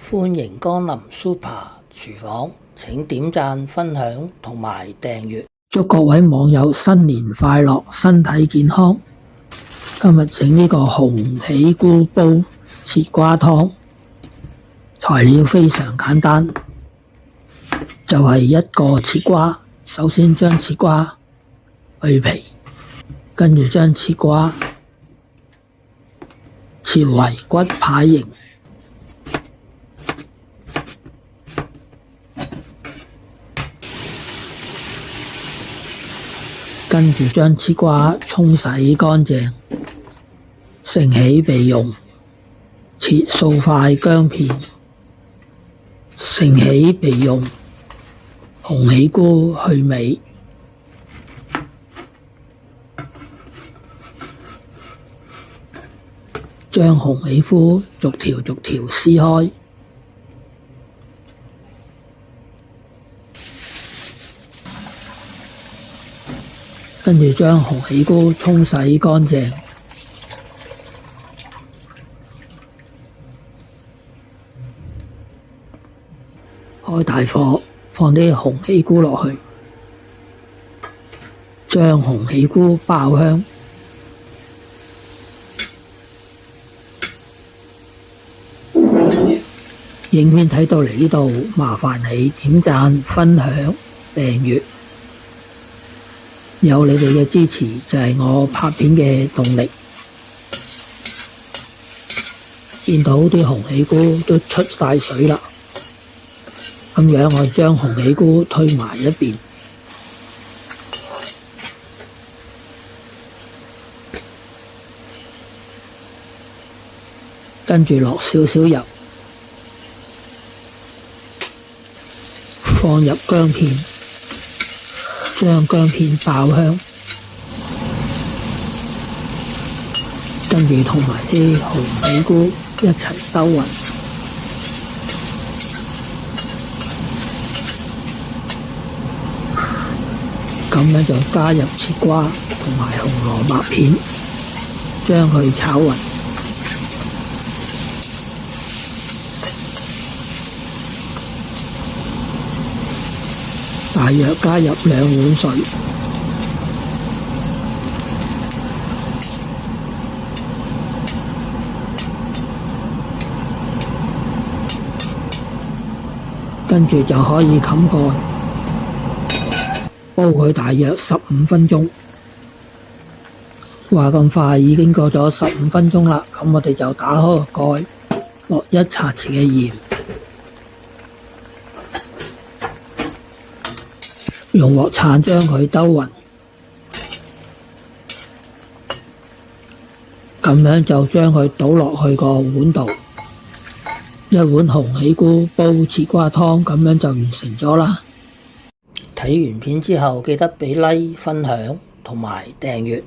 歡迎光臨 Super 廚房，請點讚、分享同埋訂閱。祝各位網友新年快樂，身體健康。今日整呢個鴻喜菇煲切瓜湯，材料非常簡單，就係一個切瓜。首先將切瓜去皮，跟住將切瓜切為骨牌形，跟住將切瓜沖洗乾淨，盛起備用。切數塊薑片，盛起備用。鴻喜菇去尾，將鴻喜菇逐條撕開，跟住將鴻喜菇沖洗乾淨，開大火。放啲鴻喜菇落去，將鴻喜菇爆香。影片睇到嚟呢度，麻煩你點讚、分享、訂閱，有你哋嘅支持就係我拍片嘅動力。見到啲鴻喜菇都出晒水啦。咁樣我將鴻喜菇推埋一邊，跟住落少少油，放入薑片，將薑片爆香，跟住同埋啲鴻喜菇一齊兜勻。咁樣就加入切瓜同埋紅蘿蔔片，將佢炒勻。大約加入2碗水，跟住就可以冚蓋。煲佢大約15分鐘，話咁快已經過咗15分鐘啦。咁我哋就打開個蓋，落1茶匙嘅鹽，用鑊鏟將佢兜勻，咁樣就將佢倒落去個碗度。1碗鴻喜菇煲切瓜湯，咁樣就完成咗啦。睇完片之後，記得俾 like、分享同埋訂閱。